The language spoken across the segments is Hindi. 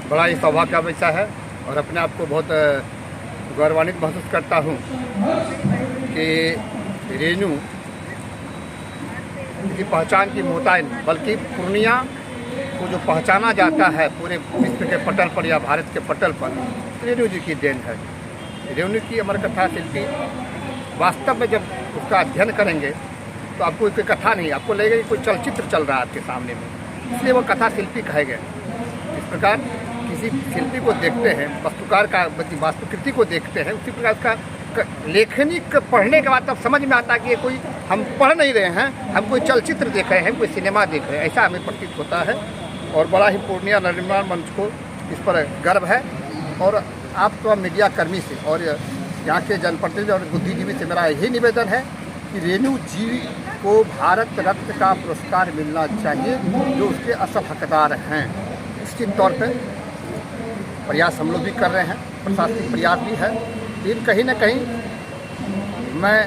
बड़ा ही सौभाग्य का विषय है और अपने आप को बहुत गौरवान्वित महसूस करता हूँ कि रेणु की पहचान की मोहताज बल्कि पूर्णिया को जो पहचाना जाता है पूरे विश्व के पटल पर या भारत के पटल पर, रेणु जी की देन है। रेणु की अमर कथा शिल्पी वास्तव में जब उसका अध्ययन करेंगे तो आपको कोई कथा नहीं, आपको लगेगा कि कोई चलचित्र चल रहा है आपके सामने में, इसलिए वो कथा शिल्पी कहे गए। इस प्रकार किसी शिल्पी को देखते हैं, वास्तुकार का वास्तुकृति को देखते हैं, उसी प्रकार उसका लेखनी पढ़ने के बाद तब समझ में आता है कि ये कोई हम पढ़ नहीं रहे हैं, हम कोई चलचित्र देख रहे हैं, कोई सिनेमा देख रहे हैं, ऐसा हमें प्रतीत होता है। और बड़ा ही पूर्णिया नवनिर्माण मंच को इस पर गर्व है। और आप तो मीडिया कर्मी से और यहाँ के जनप्रतिनिधि और बुद्धिजीवी से मेरा यही निवेदन है कि रेणु जी को भारत रत्न का पुरस्कार मिलना चाहिए, जो उसके असल हकदार हैं। निश्चित तौर पर प्रयास हम लोग भी कर रहे हैं, प्रशासनिक प्रयास भी है, लेकिन कहीं ना कहीं मैं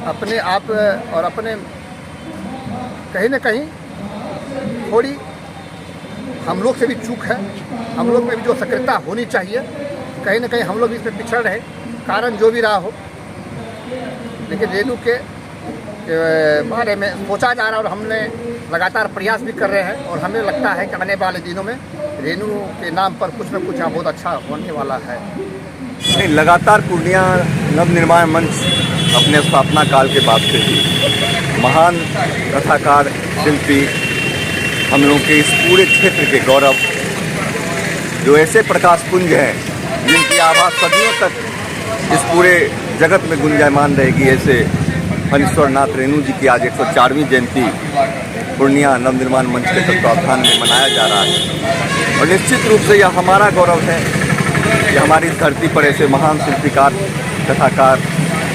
अपने आप और अपने कहीं ना कहीं थोड़ी हम लोग से भी चूक है, हम लोग में भी जो सक्रियता होनी चाहिए, कहीं ना कहीं हम लोग इसमें पिछड़ रहे, कारण जो भी रहा हो। लेकिन रेणु के बारे में सोचा जा रहा है और हमने लगातार प्रयास भी कर रहे हैं और हमें लगता है कि आने वाले दिनों में रेणु के नाम पर कुछ न कुछ यहाँ बहुत अच्छा होने वाला है। नहीं, लगातार पूर्णिया नवनिर्माण मंच अपने स्थापना काल के बाद से ही महान कथाकार शिल्पी हम लोगों के इस पूरे क्षेत्र के गौरव, जो ऐसे प्रकाश पुंज हैं जिनकी आवाज़ सदियों तक इस पूरे जगत में गुंजायमान रहेगी, ऐसे फणीश्वर नाथ रेणु जी की आज 104वीं जयंती पूर्णिया नवनिर्माण मंच के तत्वावधान में मनाया जा रहा है। और निश्चित रूप से यह हमारा गौरव है कि हमारी धरती पर ऐसे महान शिल्पीकार कथाकार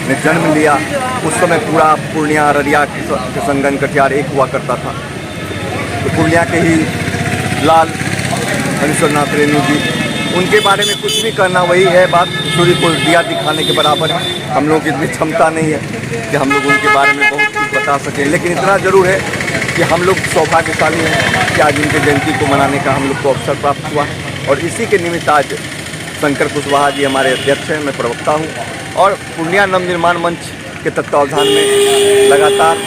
ने जन्म लिया। उस समय पूरा पूर्णिया अररिया किशनगंज कटिहार एक हुआ करता था, तो पूर्णिया के ही लाल फणीश्वर नाथ रेणु जी, उनके बारे में कुछ भी करना वही है बात सूर्य को दिया दिखाने के बराबर है। हम लोगों की इतनी क्षमता नहीं है कि हम लोग उनके बारे में बहुत कुछ बता सकें, लेकिन इतना ज़रूर है कि हम लोग सौभाग्यशाली हैं कि आज उनके जयंती को मनाने का हम लोग को अवसर प्राप्त हुआ। और इसी के निमित्त आज शंकर कुशवाहा जी हमारे अध्यक्ष हैं, मैं प्रवक्ता हूँ, और पूर्णिया नवनिर्माण मंच के तत्वावधान में लगातार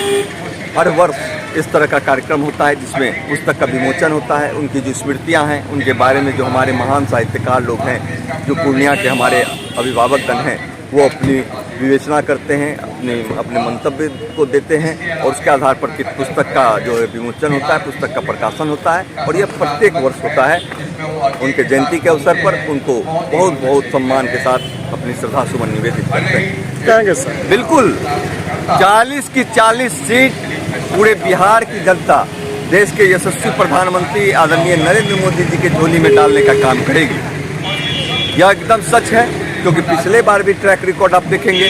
हर वर्ष इस तरह का कार्यक्रम होता है जिसमें पुस्तक का विमोचन होता है, उनकी जो स्मृतियाँ हैं, उनके बारे में जो हमारे महान साहित्यकार लोग हैं, जो पूर्णिया के हमारे अभिभावकगण हैं, वो अपनी विवेचना करते हैं, अपने मंतव्य को देते हैं और उसके आधार पर कि पुस्तक का जो है विमोचन होता है, पुस्तक का प्रकाशन होता है। और यह प्रत्येक वर्ष होता है। उनके जयंती के अवसर पर उनको बहुत बहुत सम्मान के साथ अपनी श्रद्धा सुमन निवेदित करते हैं। कहेंगे सर? बिल्कुल, 40 की 40 सीट पूरे बिहार की जनता देश के यशस्वी प्रधानमंत्री आदरणीय नरेंद्र मोदी जी के झोली में डालने का काम करेगी। यह एकदम सच है, क्योंकि पिछले बार भी ट्रैक रिकॉर्ड आप देखेंगे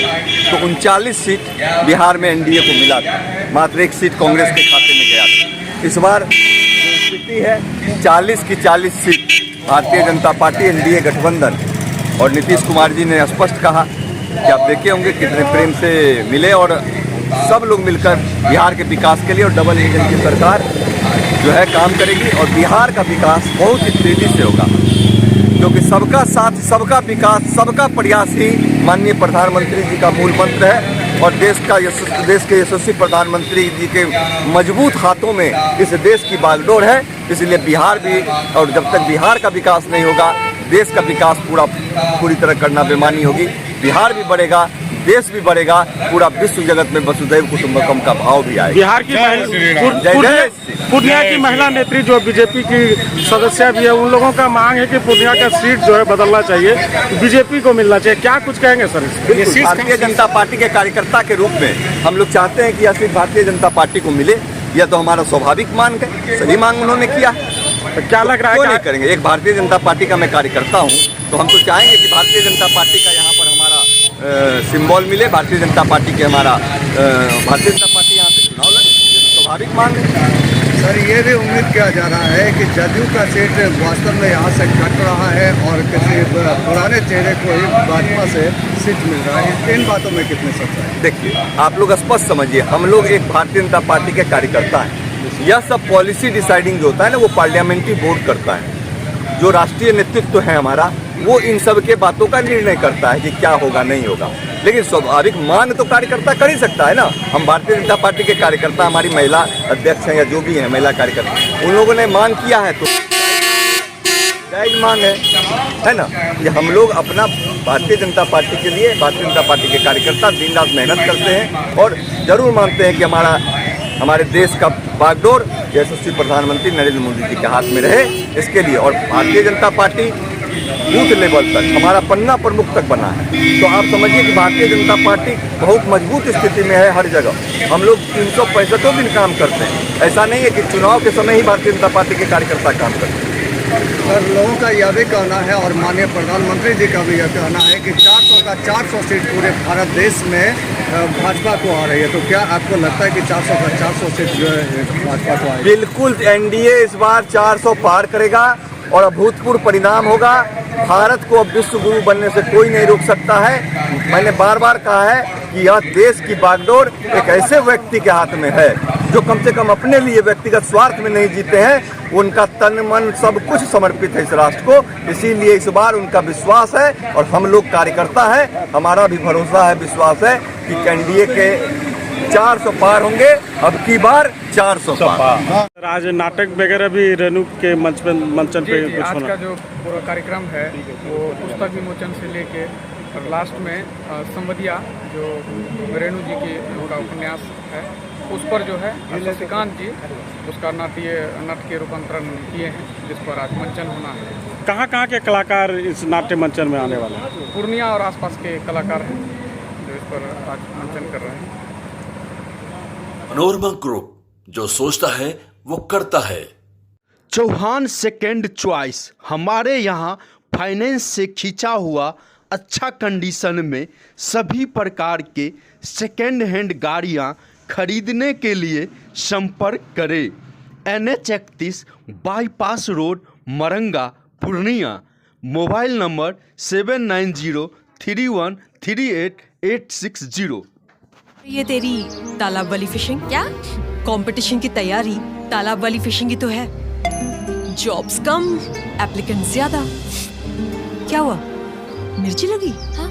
तो 39 सीट बिहार में एनडीए को मिला था, मात्र 1 सीट कांग्रेस के खाते में गया था। इस बार स्थिति है 40 की 40 seat Bharatiya Janata party NDA गठबंधन, और नीतीश कुमार जी ने स्पष्ट कहा कि आप देखे होंगे कितने प्रेम से मिले और सब लोग मिलकर बिहार के विकास के लिए और डबल इंजन की सरकार जो है काम करेगी। और बिहार का विकास बहुत ही तेजी से होगा, क्योंकि सबका साथ, सबका विकास, सबका प्रयास ही माननीय प्रधानमंत्री जी का मूल मंत्र है। और देश के यशस्वी प्रधानमंत्री जी के मजबूत हाथों में इस देश की बागडोर है। इसलिए बिहार भी, और जब तक बिहार का विकास नहीं होगा, देश का विकास पूरी तरह करना बेमानी होगी। बिहार भी बढ़ेगा, देश भी बढ़ेगा, पूरा विश्व जगत में वसुधैव कुटुंबकम का भाव भी आएगा। बिहार की पूर्णिया की महिला नेत्री जो बीजेपी की सदस्य भी है, उन लोगों का मांग है कि पूर्णिया का सीट जो है बदलना चाहिए, बीजेपी को मिलना चाहिए। क्या कुछ कहेंगे सर? भारतीय जनता पार्टी के कार्यकर्ता के रूप में हम लोग चाहते हैं कि यह सीट भारतीय जनता पार्टी को मिले। यह तो हमारा स्वाभाविक मांग है, सही मांग उन्होंने किया। तो क्या लग रहा है? क्यों नहीं करेंगे? एक भारतीय जनता पार्टी का मैं कार्यकर्ता हूँ, तो हम तो चाहेंगे कि भारतीय जनता पार्टी का यहाँ पर हमारा सिंबल मिले, भारतीय जनता पार्टी के हमारा भारतीय जनता पार्टी यहाँ से चुनाव लड़े, ये तो स्वाभाविक मांग है। सर, ये भी उम्मीद किया जा रहा है कि जदयू का सीट वास्तव में यहाँ से कट रहा है और किसी पुराने चेहरे को ही भाजपा से सीट मिल रहा है। इन बातों में कितने सच है? देखिए, आप लोग स्पष्ट समझिए, हम लोग एक भारतीय जनता पार्टी के कार्यकर्ता हैं। यह सब पॉलिसी डिसाइडिंग जो होता है ना, वो पार्लियामेंट्री बोर्ड करता है। जो राष्ट्रीय नेतृत्व है हमारा, वो इन सब के बातों का निर्णय करता है कि क्या होगा नहीं होगा। लेकिन स्वाभाविक मांग तो कार्यकर्ता कर ही सकता है ना। हम भारतीय जनता पार्टी के कार्यकर्ता, हमारी महिला अध्यक्ष हैं या जो भी हैं महिला कार्यकर्ता, उन लोगों ने मांग किया है तो जायज मांग है ना। कि हम लोग अपना भारतीय जनता पार्टी के लिए, भारतीय जनता पार्टी के कार्यकर्ता दिन रात मेहनत करते हैं और जरूर मानते हैं कि हमारे देश का बागडोर यशस्वी प्रधानमंत्री नरेंद्र मोदी जी के हाथ में रहे, इसके लिए। और Bharatiya Janata party booth level तक, हमारा पन्ना प्रमुख तक बना है। तो आप समझिए कि भारतीय जनता पार्टी बहुत मजबूत स्थिति में है हर जगह। हम लोग 365 दिन काम करते हैं। ऐसा नहीं है कि चुनाव के समय ही भारतीय जनता पार्टी के कार्यकर्ता काम करते हैं। और लोगों का यह भी कहना है और माननीय प्रधानमंत्री जी का भी यह कहना है कि 400 का 400 सीट पूरे भारत देश में भाजपा को आ रही है। तो क्या आपको लगता है कि 400 का 400 सीट जो है भाजपा को आएगी? बिल्कुल, एनडीए इस बार 400 पार करेगा और अभूतपूर्व परिणाम होगा। भारत को अब विश्व गुरु बनने से कोई नहीं रोक सकता है। मैंने बार बार कहा है कि यह देश की बागडोर एक ऐसे व्यक्ति के हाथ में है जो कम से कम अपने लिए व्यक्तिगत स्वार्थ में नहीं जीते हैं। उनका तन मन सब कुछ समर्पित है इस राष्ट्र को। इसीलिए इस बार उनका विश्वास है और हम लोग कार्यकर्ता हैं, हमारा भी भरोसा है, विश्वास है कि एनडीए के 400 पार होंगे। अब की बार 400 पार। आज नाटक वगैरह भी रेणु के मंचन पे कुछ आज होना। का जो पूरा कार्यक्रम है वो पुस्तक विमोचन से लेके और लास्ट में संवदिया जो रेणु जी की उनका उपन्यास है उस पर जो है शशिकांत जी उसका नाट्य रूपांतरण किए हैं, जिस पर आज मंचन होना है। कहाँ के कलाकार इस नाट्य मंचन में आने वाले हैं? पूर्णिया और आसपास के कलाकार हैं जो इस पर आज मंचन कर रहे हैं। मनोरमा ग्रुप, जो सोचता है वो करता है। चौहान सेकेंड चॉइस, हमारे यहाँ फाइनेंस से खींचा हुआ अच्छा कंडीशन में सभी प्रकार के सेकेंड हैंड गाड़ियाँ खरीदने के लिए संपर्क करें। NH31 bypass road, Maranga, Purnia. Mobile number 7903138860। ये तेरी तालाब वाली फिशिंग क्या? कंपटीशन की तैयारी तालाब वाली फिशिंग ही तो है। जॉब्स कम, एप्लीकेंट ज्यादा। क्या हुआ, मिर्ची लगी? हाँ?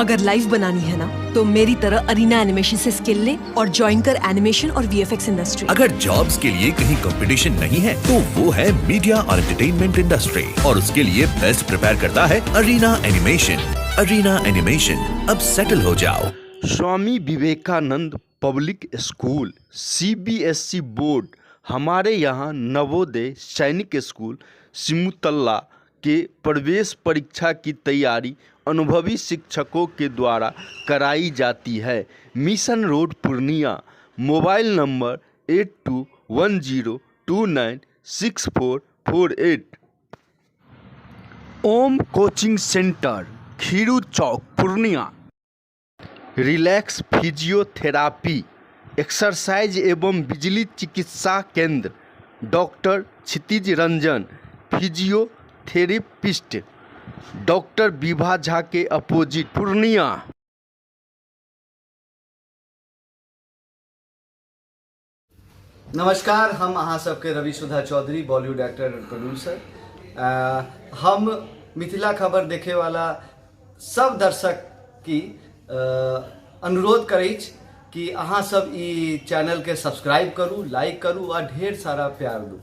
अगर लाइव बनानी है ना तो मेरी तरह अरीना एनिमेशन से स्किल ले और ज्वाइन कर एनिमेशन और VFX इंडस्ट्री। अगर जॉब्स के लिए कहीं कंपटीशन नहीं है तो वो है मीडिया और एंटरटेनमेंट इंडस्ट्री, और उसके लिए बेस्ट प्रिपेयर करता है अरीना एनिमेशन। अरीना एनिमेशन, अब सेटल हो जाओ। Swami Vivekananda public school, CBSE board, हमारे यहाँ नवोदय सैनिक स्कूल सिमुतल्ला के प्रवेश परीक्षा की तैयारी अनुभवी शिक्षकों के द्वारा कराई जाती है। Mission road, Purnia. Mobile number 8210296448। ओम कोचिंग सेंटर, खीरू चौक, पूर्णिया। रिलैक्स फिजियोथेरापी, एक्सरसाइज एवं बिजली चिकित्सा केंद्र, डॉक्टर क्षितिज रंजन, फिजियोथेरेपिस्ट, डॉक्टर विभा झा के अपोजिट, पूर्णिया। नमस्कार, हम अहाँ सबके रवि सुधा चौधरी, बॉलीवुड एक्टर और प्रोड्यूसर। हम मिथिला खबर देखे वाला सब दर्शक की अनुरोध करै कि अहाँ सब ई चैनल के सब्सक्राइब करू, लाइक करू और ढेर सारा प्यार दू।